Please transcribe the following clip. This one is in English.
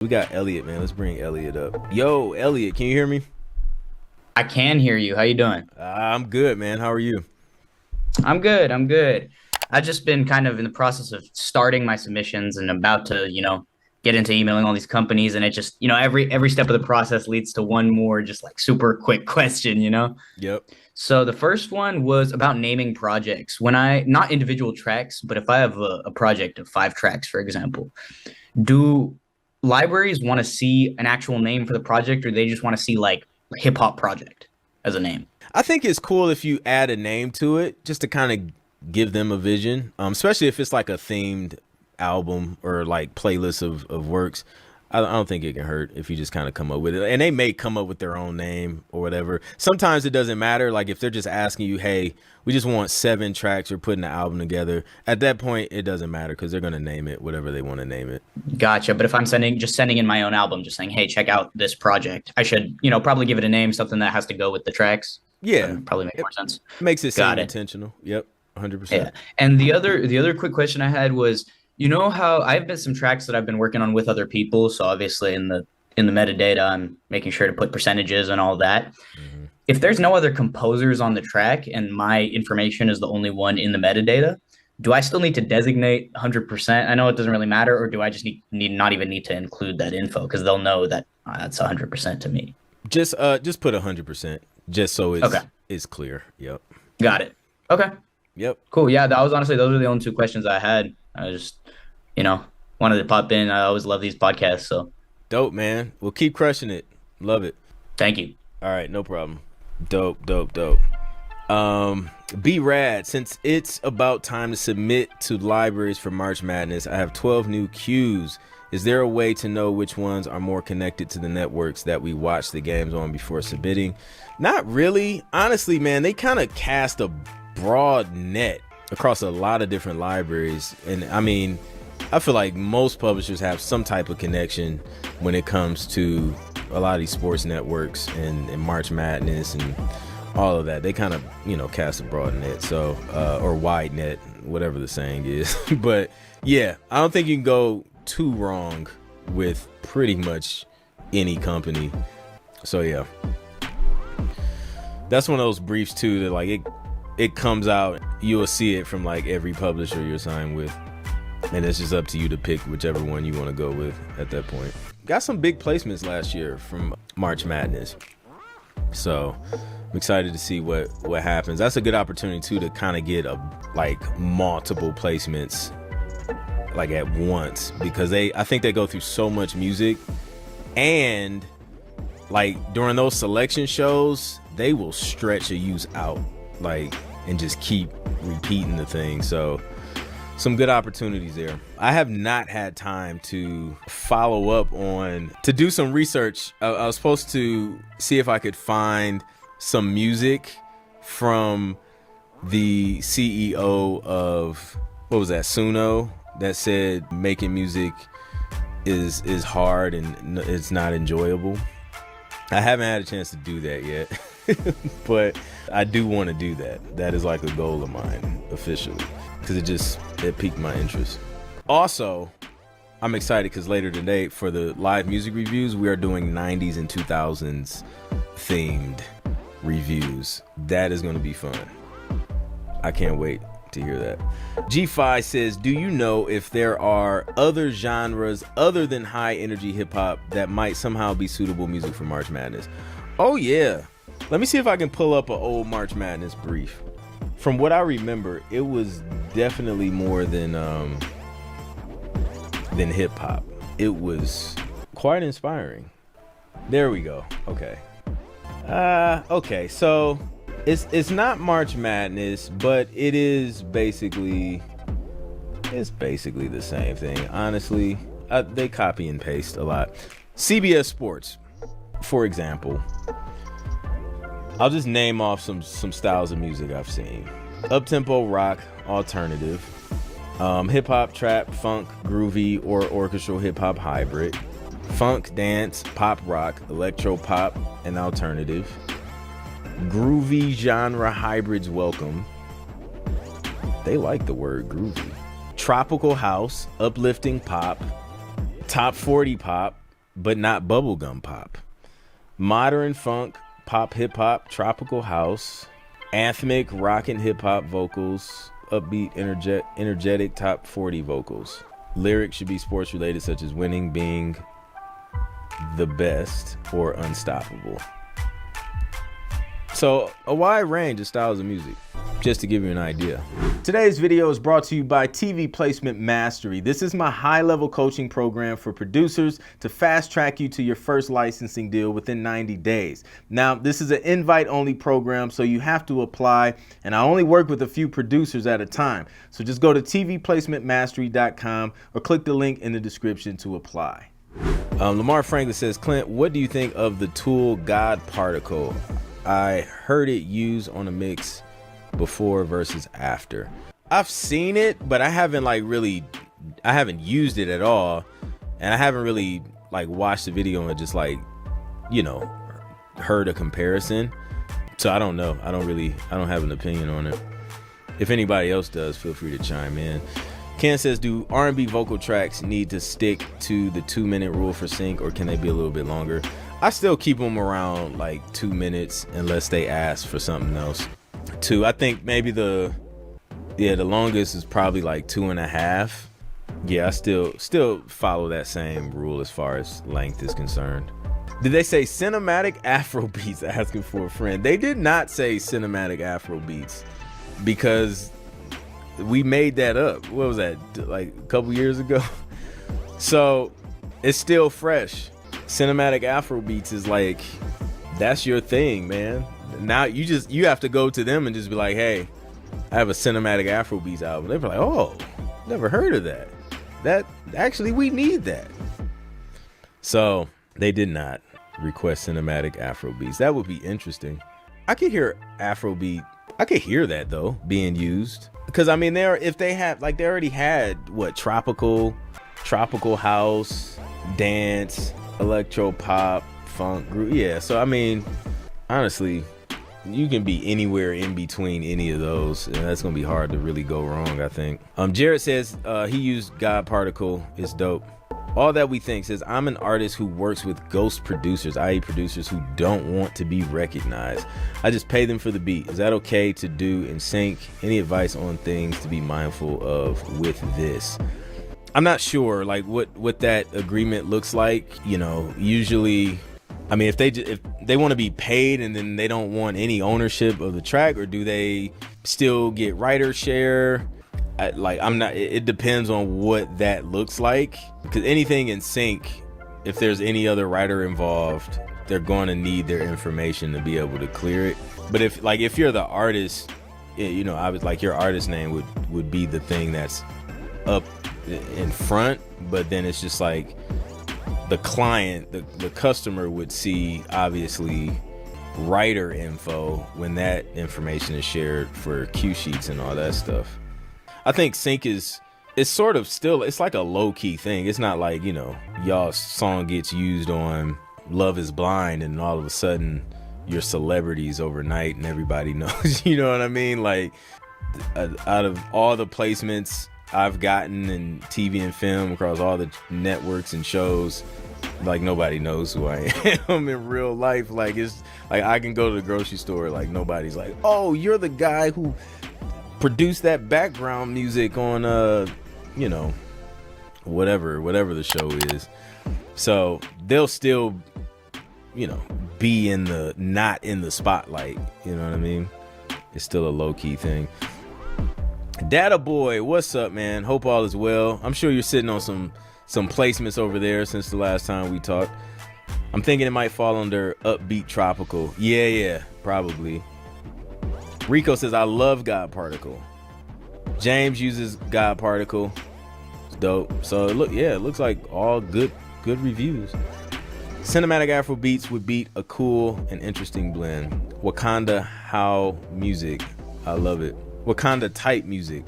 We got Elliot, man. Let's bring Elliot up. Yo, Elliot, can you hear me? I can hear you. How you doing? I'm good, man. How are you? I'm good. I'm good. I've just been kind of in the process of starting my submissions and about to, get into emailing all these companies, and it just, every step of the process leads to one more just like super quick question. Yep. So the first one was about naming projects. When I not individual tracks, but if I have a project of 5 tracks, for example, do libraries want to see an actual name for the project, or they just want to see like hip hop project as a name? I think it's cool if you add a name to it just to kind of give them a vision, especially if it's like a themed album or like playlist of works. I don't think it can hurt if you just kind of come up with it. And they may come up with their own name or whatever. Sometimes it doesn't matter. Like if they're just asking you, hey, we just want 7 tracks or putting an album together. At that point, it doesn't matter because they're going to name it whatever they want to name it. Gotcha. But if I'm sending in my own album, just saying, hey, check out this project, I should, probably give it a name, something that has to go with the tracks. Yeah. That'd probably make It more sense. makes it seem Got it. intentional. Yep. Yeah. 100%. And the other quick question I had was, how I've been some tracks that I've been working on with other people. So obviously in the metadata, I'm making sure to put percentages and all that. Mhm. If there's no other composers on the track and my information is the only one in the metadata, do I still need to designate 100%? I know it doesn't really matter, or do I just need not even need to include that info because they'll know that that's 100% to me? Just put 100%, just so Okay, it's clear. Yep. got it. Okay, Yep. cool. Yeah, that was honestly those are the only 2 questions I had. I just, you know, wanted to pop in. I always love these podcasts, so Dope, man. We'll keep crushing it. Love it. thank you. All right, no problem. Dope, dope, dope. Be rad. Since it's about time to submit to libraries for March Madness, I have 12 new cues. Is there a way to know which ones are more connected to the networks that we watch the games on before submitting? Not really. Honestly, man, they kind of cast a broad net across a lot of different libraries. And I mean, I feel like most publishers have some type of connection when it comes to a lot of these sports networks and March Madness and all of that. They kind of, cast a broad net, so or wide net, whatever the saying is. But yeah, I don't think you can go too wrong with pretty much any company. So yeah, that's one of those briefs too that like it comes out, you will see it from like every publisher you're signed with, and it's just up to you to pick whichever one you want to go with at that point. Got some big placements last year from March Madness, so I'm excited to see what happens. That's a good opportunity too to kind of get multiple placements like at once, because I think they go through so much music, and like during those selection shows they will stretch a use out like and just keep repeating the thing. So some good opportunities there. I have not had time to follow up to do some research. I was supposed to see if I could find some music from the CEO of, what was that, Suno, that said making music is hard and it's not enjoyable. I haven't had a chance to do that yet. But I do want to do that. That is like a goal of mine officially, because it piqued my interest. Also, I'm excited because later today for the live music reviews, we are doing 90s and 2000s themed reviews. That is going to be fun. I can't wait to hear that. G5 says, do you know if there are other genres other than high energy hip hop that might somehow be suitable music for March Madness? Oh yeah. Let me see if I can pull up an old March Madness brief. From what I remember, it was definitely more than hip hop. It was quite inspiring. There we go. Okay. Okay. So it's not March Madness, but it's basically the same thing. Honestly, they copy and paste a lot. CBS Sports, for example. I'll just name off some styles of music I've seen. Up-tempo rock, alternative, hip-hop, trap, funk, groovy, or orchestral hip-hop hybrid, funk, dance, pop rock, electro-pop, and alternative, groovy genre hybrids welcome. They like the word groovy. Tropical house, uplifting pop, top 40 pop, but not bubblegum pop. Modern funk, pop hip hop, tropical house, anthemic rock and hip hop vocals, upbeat, energetic top 40 vocals. Lyrics should be sports related, such as winning, being the best, or unstoppable. So a wide range of styles of music, just to give you an idea. Today's video is brought to you by TV Placement Mastery. This is my high-level coaching program for producers to fast track you to your first licensing deal within 90 days. Now, this is an invite-only program, so you have to apply, and I only work with a few producers at a time. So just go to tvplacementmastery.com or click the link in the description to apply. Lamar Franklin says, Clint, what do you think of the Tool God Particle? I heard it used on a mix before versus after. I've seen it, but I haven't used it at all, and I haven't really watched the video and just heard a comparison. So I don't know. I don't have an opinion on it. If anybody else does, feel free to chime in. Ken says, do R&B vocal tracks need to stick to the 2-minute rule for sync, or can they be a little bit longer? I still keep them around 2 minutes unless they ask for something else. I think maybe the longest is probably 2.5. Yeah, I still follow that same rule as far as length is concerned. Did they say cinematic Afro beats? Asking for a friend. They did not say cinematic Afro beats, because we made that up. What was that, a couple years ago? So it's still fresh. Cinematic Afro beats is that's your thing, man. Now you have to go to them and just be like, hey, I have a cinematic Afro beats album. They'd be like, oh, never heard of that. That actually, we need that. So they did not request cinematic Afro beats. That would be interesting. I could hear Afrobeat. I could hear that though being used, because I mean, they already had what, tropical house, dance, electro pop, funk, groove. Yeah, so I mean, honestly, you can be anywhere in between any of those, and that's gonna be hard to really go wrong, I think. Jared says he used God Particle. It's dope. All That We Think says, I'm an artist who works with ghost producers, i.e. producers who don't want to be recognized. I just pay them for the beat. Is that okay to do in sync? Any advice on things to be mindful of with this? I'm not sure what that agreement looks like. Usually, I mean, if they want to be paid and then they don't want any ownership of the track, or do they still get writer share? It depends on what that looks like, because anything in sync, if there's any other writer involved, they're going to need their information to be able to clear it. But if you're the artist, I was your artist name would be the thing that's up in front, but then it's just the client, the customer would see obviously writer info when that information is shared for cue sheets and all that stuff. I think sync it's sort of still, it's like a low-key thing. It's not y'all's song gets used on Love Is Blind and all of a sudden you're celebrities overnight and everybody knows. You know what I mean? Out of all the placements I've gotten in TV and film across all the networks and shows, nobody knows who I am in real life. It's I can go to the grocery store, nobody's oh, you're the guy who produced that background music on whatever the show is. So they'll still be not in the spotlight, you know what I mean? It's still a low-key thing. Data Boy, what's up, man? Hope all is well. I'm sure you're sitting on some placements over there since the last time we talked. I'm thinking it might fall under upbeat tropical. Yeah, probably. Rico says, I love God Particle. James uses God Particle. It's dope. So it looks like all good reviews. Cinematic Afro beats would beat a cool and interesting blend. Wakanda how music. I love it. Wakanda type music.